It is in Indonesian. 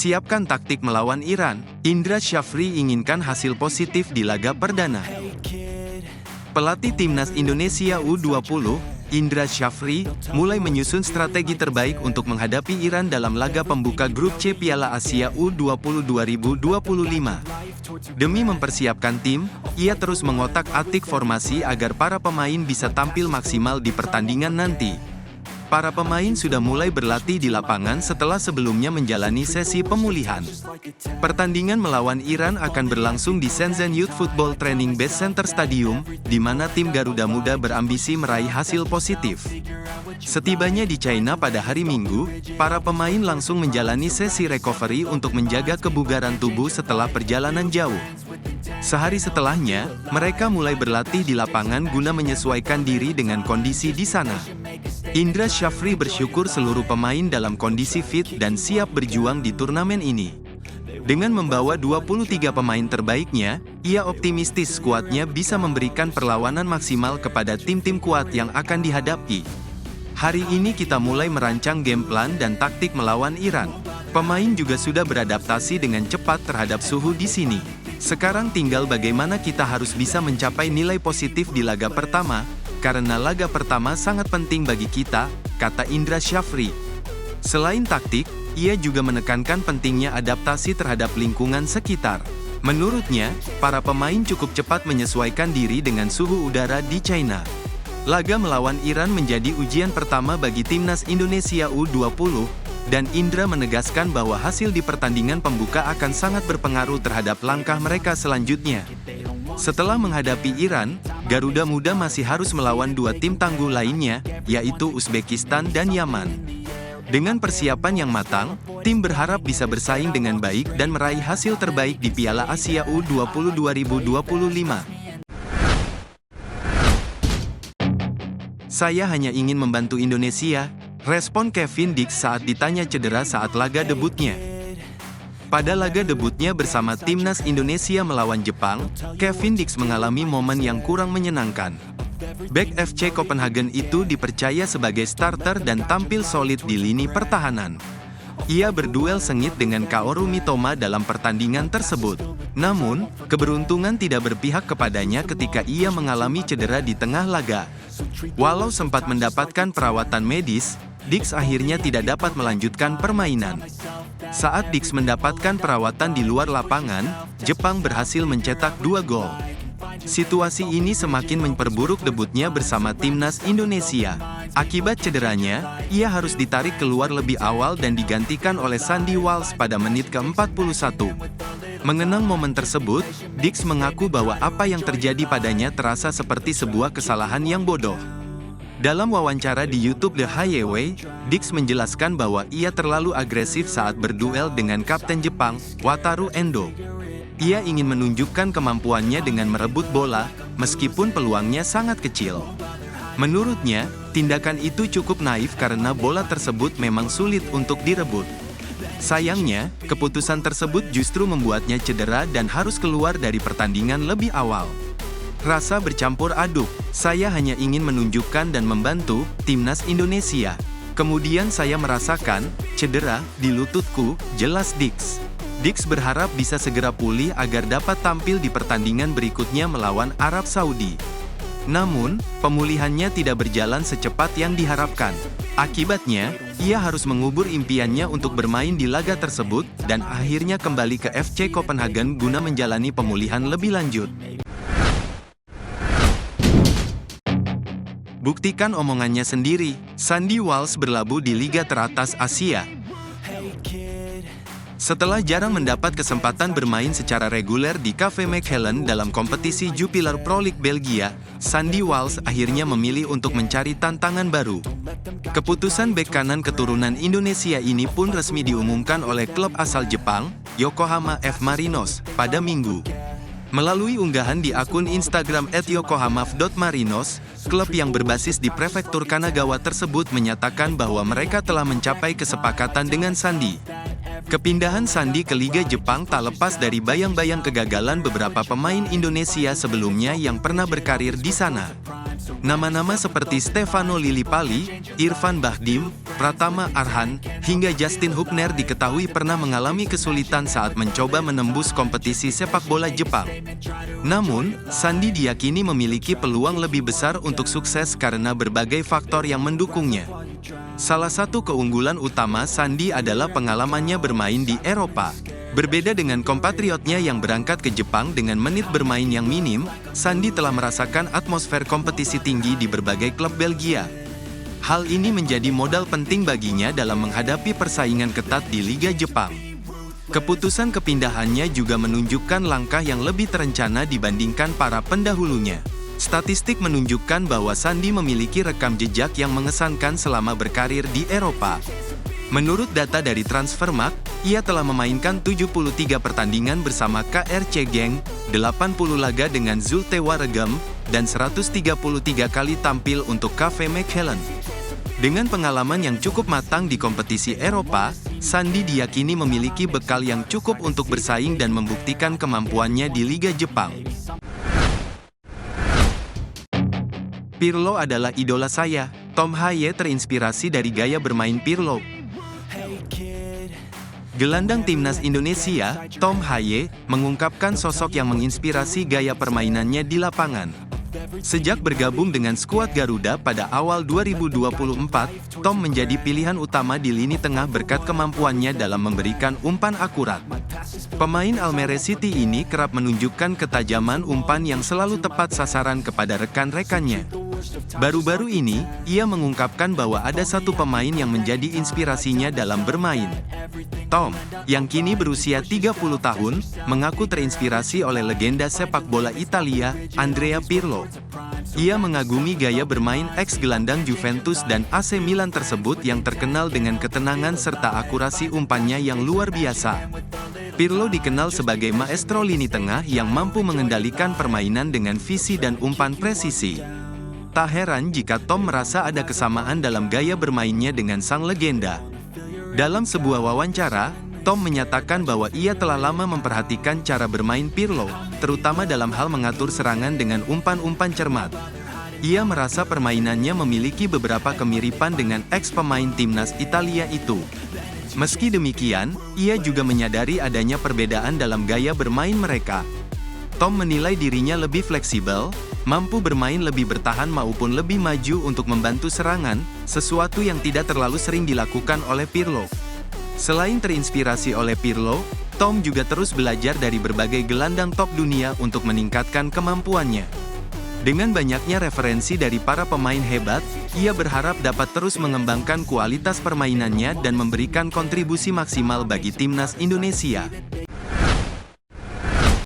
Persiapkan taktik melawan Iran. Indra Syafri inginkan hasil positif di laga perdana. Pelatih Timnas Indonesia U20, Indra Syafri, mulai menyusun strategi terbaik untuk menghadapi Iran dalam laga pembuka grup C Piala Asia U20 2025. Demi mempersiapkan tim, ia terus mengotak-atik formasi agar para pemain bisa tampil maksimal di pertandingan nanti. Para pemain sudah mulai berlatih di lapangan setelah sebelumnya menjalani sesi pemulihan. Pertandingan melawan Iran akan berlangsung di Shenzhen Youth Football Training Base Center Stadium, di mana tim Garuda Muda berambisi meraih hasil positif. Setibanya di China pada hari Minggu, para pemain langsung menjalani sesi recovery untuk menjaga kebugaran tubuh setelah perjalanan jauh. Sehari setelahnya, mereka mulai berlatih di lapangan guna menyesuaikan diri dengan kondisi di sana. Indra Syafri bersyukur seluruh pemain dalam kondisi fit dan siap berjuang di turnamen ini. Dengan membawa 23 pemain terbaiknya, ia optimistis skuadnya bisa memberikan perlawanan maksimal kepada tim-tim kuat yang akan dihadapi. Hari ini kita mulai merancang game plan dan taktik melawan Iran. Pemain juga sudah beradaptasi dengan cepat terhadap suhu di sini. Sekarang tinggal bagaimana kita harus bisa mencapai nilai positif di laga pertama, karena laga pertama sangat penting bagi kita, kata Indra Syafri. Selain taktik, ia juga menekankan pentingnya adaptasi terhadap lingkungan sekitar. Menurutnya, para pemain cukup cepat menyesuaikan diri dengan suhu udara di China. Laga melawan Iran menjadi ujian pertama bagi Timnas Indonesia U20, dan Indra menegaskan bahwa hasil di pertandingan pembuka akan sangat berpengaruh terhadap langkah mereka selanjutnya. Setelah menghadapi Iran, Garuda Muda masih harus melawan dua tim tangguh lainnya, yaitu Uzbekistan dan Yaman. Dengan persiapan yang matang, tim berharap bisa bersaing dengan baik dan meraih hasil terbaik di Piala Asia U20 2025. Saya hanya ingin membantu Indonesia, respon Kevin Dix saat ditanya cedera saat laga debutnya. Pada laga debutnya bersama Timnas Indonesia melawan Jepang, Kevin Dix mengalami momen yang kurang menyenangkan. Bek FC Copenhagen itu dipercaya sebagai starter dan tampil solid di lini pertahanan. Ia berduel sengit dengan Kaoru Mitoma dalam pertandingan tersebut. Namun, keberuntungan tidak berpihak kepadanya ketika ia mengalami cedera di tengah laga. Walau sempat mendapatkan perawatan medis, Dix akhirnya tidak dapat melanjutkan permainan. Saat Dix mendapatkan perawatan di luar lapangan, Jepang berhasil mencetak 2 gol. Situasi ini semakin memperburuk debutnya bersama Timnas Indonesia. Akibat cederanya, ia harus ditarik keluar lebih awal dan digantikan oleh Sandy Walsh pada menit ke-41. Mengenang momen tersebut, Dix mengaku bahwa apa yang terjadi padanya terasa seperti sebuah kesalahan yang bodoh. Dalam wawancara di YouTube The Highway, Dix menjelaskan bahwa ia terlalu agresif saat berduel dengan Kapten Jepang, Wataru Endo. Ia ingin menunjukkan kemampuannya dengan merebut bola, meskipun peluangnya sangat kecil. Menurutnya, tindakan itu cukup naif karena bola tersebut memang sulit untuk direbut. Sayangnya, keputusan tersebut justru membuatnya cedera dan harus keluar dari pertandingan lebih awal. Rasa bercampur aduk, saya hanya ingin menunjukkan dan membantu Timnas Indonesia. Kemudian saya merasakan cedera di lututku, jelas Dix. Dix berharap bisa segera pulih agar dapat tampil di pertandingan berikutnya melawan Arab Saudi. Namun, pemulihannya tidak berjalan secepat yang diharapkan. Akibatnya, ia harus mengubur impiannya untuk bermain di laga tersebut, dan akhirnya kembali ke FC Copenhagen guna menjalani pemulihan lebih lanjut. Buktikan omongannya sendiri, Sandy Walsh berlabuh di liga teratas Asia. Setelah jarang mendapat kesempatan bermain secara reguler di KV Mechelen dalam kompetisi Jupiler Pro League Belgia, Sandy Walsh akhirnya memilih untuk mencari tantangan baru. Keputusan bek kanan keturunan Indonesia ini pun resmi diumumkan oleh klub asal Jepang, Yokohama F. Marinos, pada Minggu. Melalui unggahan di akun Instagram @yokohama.marinos, klub yang berbasis di prefektur Kanagawa tersebut menyatakan bahwa mereka telah mencapai kesepakatan dengan Sandy. Kepindahan Sandy ke Liga Jepang tak lepas dari bayang-bayang kegagalan beberapa pemain Indonesia sebelumnya yang pernah berkarir di sana. Nama-nama seperti Stefano Lillipali, Irfan Bahdim, Pratama Arhan, hingga Justin Hubner diketahui pernah mengalami kesulitan saat mencoba menembus kompetisi sepak bola Jepang. Namun, Sandi diyakini memiliki peluang lebih besar untuk sukses karena berbagai faktor yang mendukungnya. Salah satu keunggulan utama Sandi adalah pengalamannya bermain di Eropa. Berbeda dengan kompatriotnya yang berangkat ke Jepang dengan menit bermain yang minim, Sandi telah merasakan atmosfer kompetisi tinggi di berbagai klub Belgia. Hal ini menjadi modal penting baginya dalam menghadapi persaingan ketat di Liga Jepang. Keputusan kepindahannya juga menunjukkan langkah yang lebih terencana dibandingkan para pendahulunya. Statistik menunjukkan bahwa Sandi memiliki rekam jejak yang mengesankan selama berkarir di Eropa. Menurut data dari Transfermarkt, ia telah memainkan 73 pertandingan bersama KRC Genk, 80 laga dengan Zulte Waregem, dan 133 kali tampil untuk KV Mechelen. Dengan pengalaman yang cukup matang di kompetisi Eropa, Sandi diyakini memiliki bekal yang cukup untuk bersaing dan membuktikan kemampuannya di Liga Jepang. Pirlo adalah idola saya. Tom Haye terinspirasi dari gaya bermain Pirlo. Gelandang timnas Indonesia, Tom Haye, mengungkapkan sosok yang menginspirasi gaya permainannya di lapangan. Sejak bergabung dengan skuad Garuda pada awal 2024, Tom menjadi pilihan utama di lini tengah berkat kemampuannya dalam memberikan umpan akurat. Pemain Almere City ini kerap menunjukkan ketajaman umpan yang selalu tepat sasaran kepada rekan-rekannya. Baru-baru ini, ia mengungkapkan bahwa ada satu pemain yang menjadi inspirasinya dalam bermain. Tom, yang kini berusia 30 tahun, mengaku terinspirasi oleh legenda sepak bola Italia, Andrea Pirlo. Ia mengagumi gaya bermain ex-gelandang Juventus dan AC Milan tersebut yang terkenal dengan ketenangan serta akurasi umpannya yang luar biasa. Pirlo dikenal sebagai maestro lini tengah yang mampu mengendalikan permainan dengan visi dan umpan presisi. Tak heran jika Tom merasa ada kesamaan dalam gaya bermainnya dengan sang legenda. Dalam sebuah wawancara, Tom menyatakan bahwa ia telah lama memperhatikan cara bermain Pirlo, terutama dalam hal mengatur serangan dengan umpan-umpan cermat. Ia merasa permainannya memiliki beberapa kemiripan dengan ex-pemain timnas Italia itu. Meski demikian, ia juga menyadari adanya perbedaan dalam gaya bermain mereka. Tom menilai dirinya lebih fleksibel, mampu bermain lebih bertahan maupun lebih maju untuk membantu serangan, sesuatu yang tidak terlalu sering dilakukan oleh Pirlo. Selain terinspirasi oleh Pirlo, Tom juga terus belajar dari berbagai gelandang top dunia untuk meningkatkan kemampuannya. Dengan banyaknya referensi dari para pemain hebat, ia berharap dapat terus mengembangkan kualitas permainannya dan memberikan kontribusi maksimal bagi timnas Indonesia.